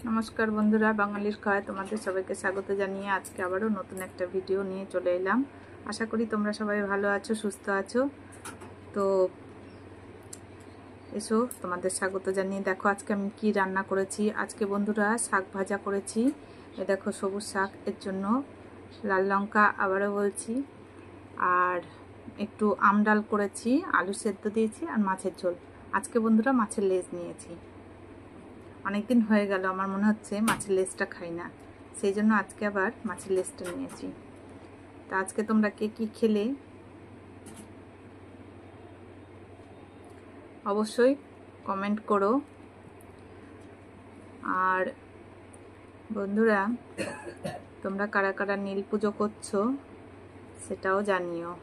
नमस्कार बंधुरा बांगालिर खाय तुम्हारे सबाइके स्वागत जानिए आज के आबारो नतून एक भिडियो निये चले एलाम। आशा करी तोमरा सबाई भालो आछो सुस्थ आछो। तो एसो तुम्हारे स्वागत जानिए देखो आज के आमी कि रान्ना करेछि। आज के बंधुरा शाक भाजा करेछि। ए देखो सबुज शाक एर जोन्नो लाल लंका आबारो बोलछि और एकटू आम डाल करेछि, आलू सेদ্ধ दिएछि और माछेर झोल। आज के बंधुरा माछेर लेज निएछि। अनेक दिन हो गेल आमार मने हच्छे माछेर लेजटा खाई ना, सेई जोन्नो आज के आबार माछेर लेजटा निएछि। तो आज के तोमरा के कि खेले अवश्यई कमेंट करो। और बंधुरा तोमरा कारा कारा नील पुजो करछो सेटाओ जानियो।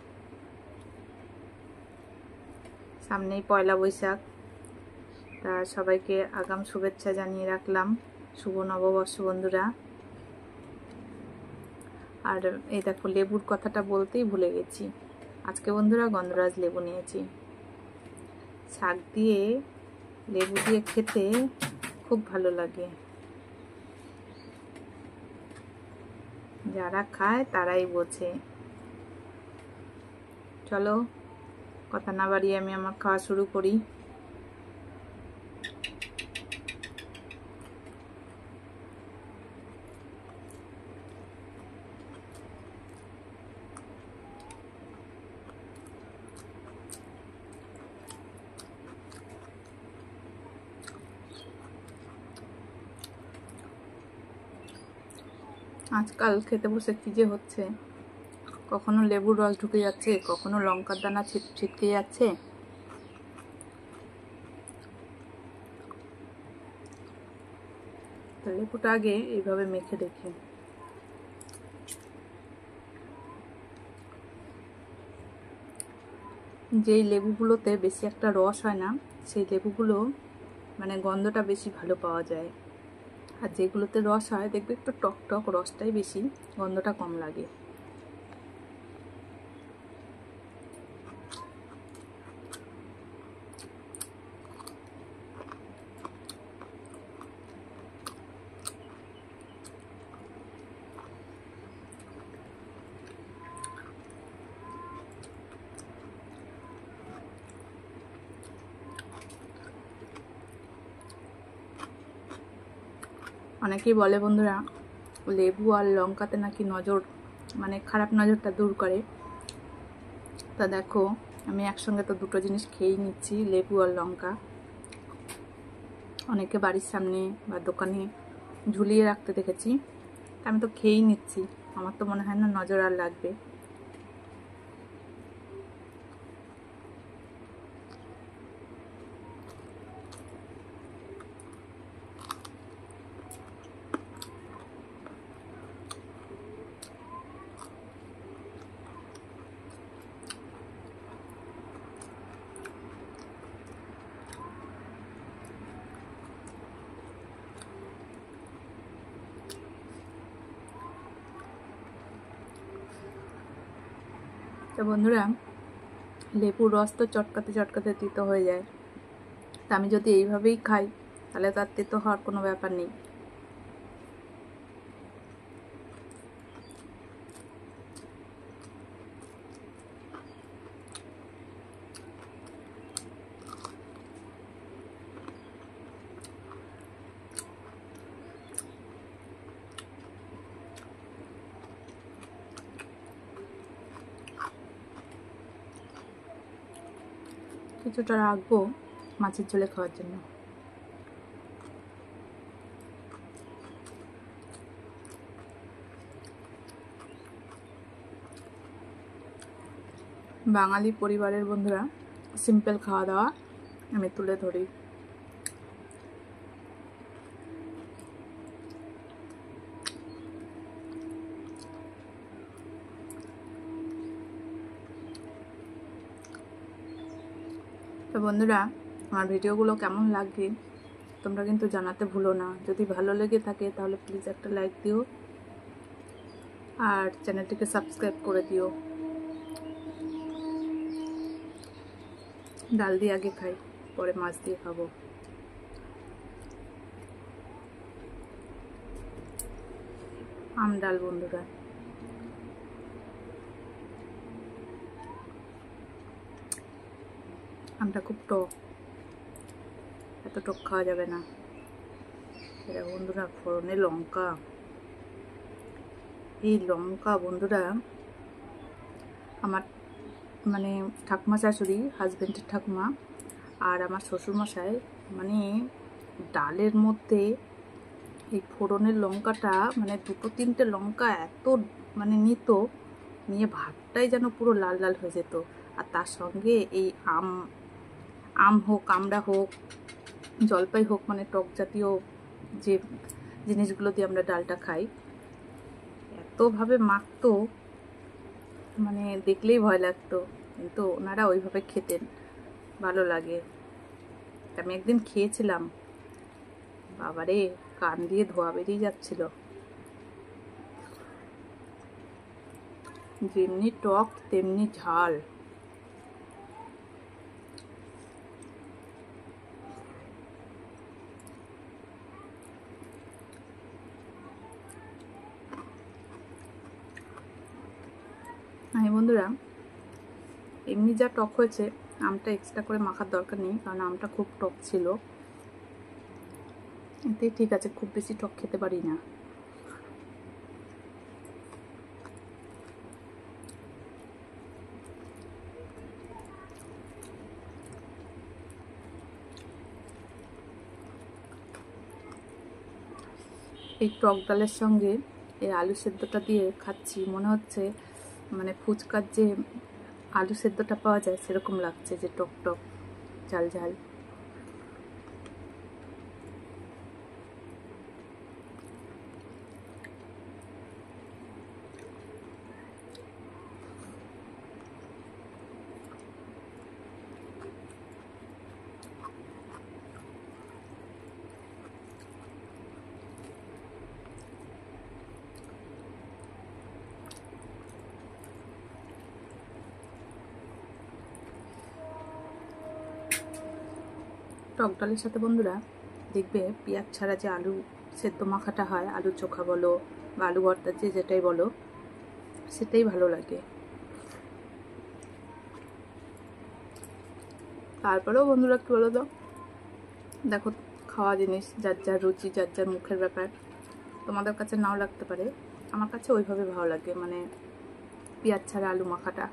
सामनेई पयला बैशाख, ता सबाइके आगाम शुभेच्छा जानिए राखलाम। शुभ नवबर्ष बंधुरा। और এই দেখো লেবুর কথাটা বলতেই ভুলে গেছি। আজকে বন্ধুরা গন্ধরাজ লেবু নিয়েছি। শাক দিয়ে লেবু দিয়ে খেতে খুব ভালো লাগে। যারা খায় তারাই বোঝে। চলো কথা না বাড়িয়ে আমি আমার খাওয়া শুরু করি। आजकल खेते बसे कि जे होच्छे, कखनो लेबुर रस ढुके जाच्छे, कखनो लंकार दाना छिटके जाच्छे। तो लेबुटा आगे এইভাবে মেখে দেখি। যেই লেবুগুলোতে বেশি একটা রস হয় না সেই লেবুগুলো মানে গন্ধটা বেশি ভালো পাওয়া যায়। আর যেগুলোতে রস হয় দেখবে একটু টক টক, রসটাই বেশি, গন্ধটা কম লাগে। অনেকেই বলে বন্ধুরা লেবু আর লঙ্কাতে নাকি নজর মানে খারাপ নজরটা দূর করে। তা দেখো আমি একসঙ্গে তো দুটো জিনিস খেয়েই নিচ্ছি, লেবু আর লঙ্কা। অনেকে বাড়ির সামনে বা দোকানে ঝুলিয়ে রাখতে দেখেছি, আমি তো খেয়েই নিচ্ছি। আমার তো মনে হয় না নজর আর লাগবে। তো বন্ধুরা লেবুর রস তো চটকাতে চটকাতে তিতো হয়ে যায়। তা আমি যদি এইভাবেই খাই তাহলে তার তিতো হওয়ার কোনো ব্যাপার নেই। কিছুটা রাখবো মাছের ঝোলে খাওয়ার জন্য। বাঙালি পরিবারের বন্ধুরা সিম্পল খাওয়া দাওয়া আমি তুলে ধরি। তো বন্ধুরা আমার ভিডিওগুলো কেমন লাগে তোমরা কিন্তু জানাতে ভুলো না। যদি ভালো লেগে থাকে তাহলে প্লিজ একটা লাইক দিও আর চ্যানেলটিকে সাবস্ক্রাইব করে দিও। ডাল দিয়ে আগে খাই, পরে মাছ দিয়ে খাবো। আম ডাল বন্ধুরা। আমটা খুব টক, এত টক খাওয়া যাবে না। এটা বন্ধুরা ফোড়নে লঙ্কা, এই লঙ্কা বন্ধুরা আমার মানে ঠাকুমা শাশুড়ি, হাজবেন্ডের ঠাকুমা আর আমার শ্বশুরমশাই মানে ডালের মধ্যে এই ফোড়নের লঙ্কাটা মানে 2-3টে লঙ্কা এত মানে নিত, নিয়ে ভাতটাই যেন পুরো লাল লাল হয়ে যেত। আর তার সঙ্গে এই আম হোক, আমড়া হোক, জলপাই হোক, মানে টক জাতীয় যে জিনিসগুলো দিয়ে আমরা ডালটা খাই, এতভাবে মাখতো মানে দেখলেই ভয় লাগতো, কিন্তু ওনারা ওইভাবে খেতেন, ভালো লাগে। আমি একদিন খেয়েছিলাম, বাবারে কান দিয়ে ধোয়া বেরিয়ে যাচ্ছিল, যেমনি টক তেমনি ঝাল। আমি বন্ধুরা এমনি যা টক হয়েছে, আমটা এক্সট্রা করে মাখার দরকার নেই, কারণ আমটা খুব টক ছিল, এতেই ঠিক আছে, খুব বেশি টক খেতে পারি না। এই টক ডালের সঙ্গে এই আলু সেদ্ধটা দিয়ে খাচ্ছি, মনে হচ্ছে মানে ফুচকার যে আলু সেদ্ধটা পাওয়া যায় সেরকম লাগছে, যে টক টক ঝাল ঝাল। টক ডালের সাথে বন্ধুরা দেখবে পেঁয়াজ ছাড়া যে আলু সেদ্ধ মাখাটা হয়, আলু চোখা বলো বা আলু ভর্তা, যে যেটাই বলো, সেটাই ভালো লাগে। তারপরেও বন্ধুরা একটু বলো তো, দেখো খাওয়া জিনিস যার যার রুচি, যার যার মুখের ব্যাপার, তোমাদের কাছে নাও লাগতে পারে, আমার কাছে ওইভাবে ভালো লাগে, মানে পেঁয়াজ ছাড়া আলু মাখাটা।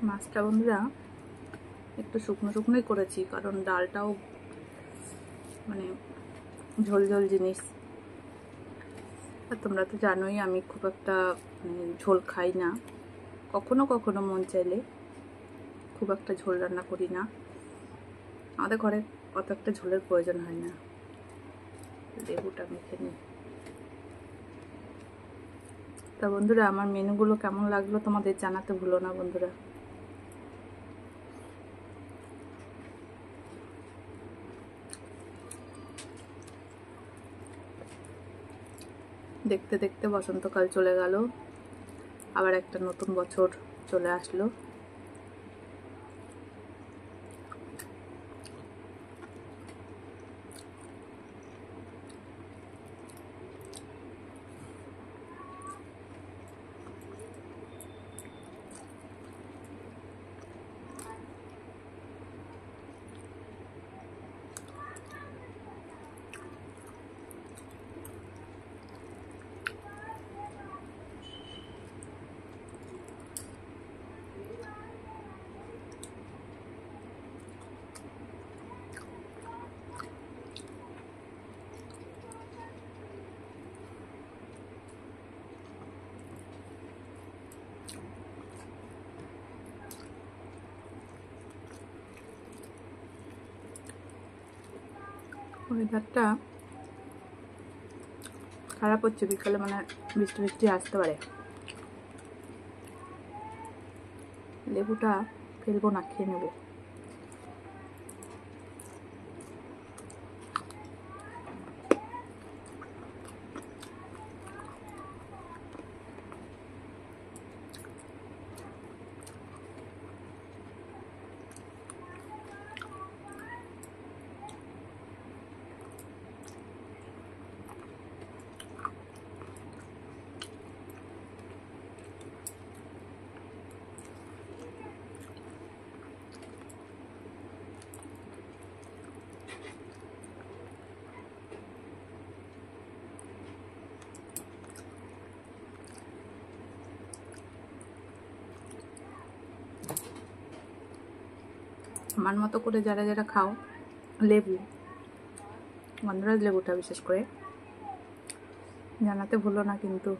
মাছটা বন্ধুরা একটু শুকনো শুকনোই করেছি, কারণ ডালটাও মানে ঝোল ঝোল জিনিস, আর তোমরা তো জানোই আমি খুব একটা ঝোল খাই না, কখনো কখনো মন চাইলে, খুব একটা ঝোল রান্না করি না, আমাদের ঘরে অত একটা ঝোলের প্রয়োজন হয় না। লেবুটা মেখে নিই। তা বন্ধুরা আমার মেনুগুলো কেমন লাগলো তোমাদের জানাতে ভুলো না বন্ধুরা। দেখতে দেখতে বসন্তকাল চলে গেল, আবার একটা নতুন বছর চলে আসলো। ওয়েদারটা খারাপ হচ্ছে, বিকালে মানে বৃষ্টি বৃষ্টি আসতে পারে। লেবুটা ফেলবো না, খেয়ে নেবো। আমার মতো করে যারা যারা খাও লেবু, গন্ধরাজ লেবুটা বিশেষ করে জানাতে ভুলো না কিন্তু।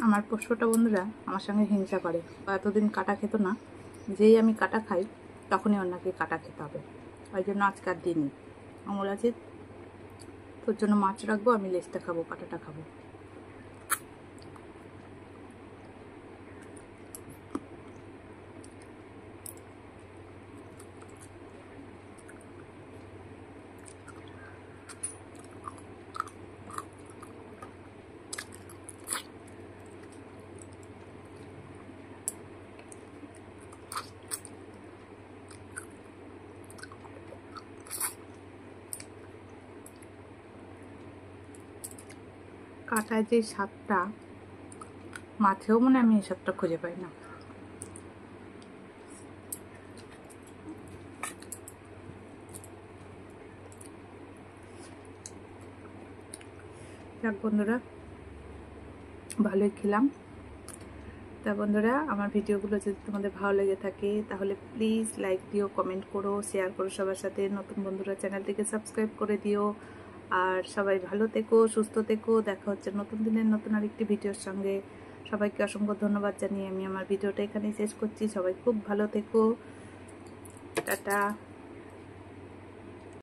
আমার পোষ্যটা বন্ধুরা আমার সঙ্গে হিংসা করে, এতদিন কাটা খেত না, যেই আমি কাটা খাই তখনই অন্যকে কাটা খেতে হবে। ওই জন্য আজকে আর দিনই আমার আছে, তোর জন্য মাছ রাখবো, আমি লেজটা খাবো, কাটাটা খাবো। কাটায় যে স্বাদটা, মাছেও মনে আমি এই স্বাদটা খুঁজে পাই না। যাক বন্ধুরা, ভালোই খেলাম। তা বন্ধুরা, আমার ভিডিওগুলো যদি তোমাদের ভালো লেগে থাকে তাহলে প্লিজ লাইক দিও, কমেন্ট করো, শেয়ার করো সবার সাথে। নতুন বন্ধুরা চ্যানেলটিকে সাবস্ক্রাইব করে দিও। আর সবাই ভালো থেকো, সুস্থ থেকো। দেখা হচ্ছে নতুন দিনের নতুন আরেকটি ভিডিওর সঙ্গে। সবাইকে অসংখ্য ধন্যবাদ জানিয়ে আমি আমার ভিডিওটা এখানেই শেষ করছি। সবাই খুব ভালো থেকো, টাটা।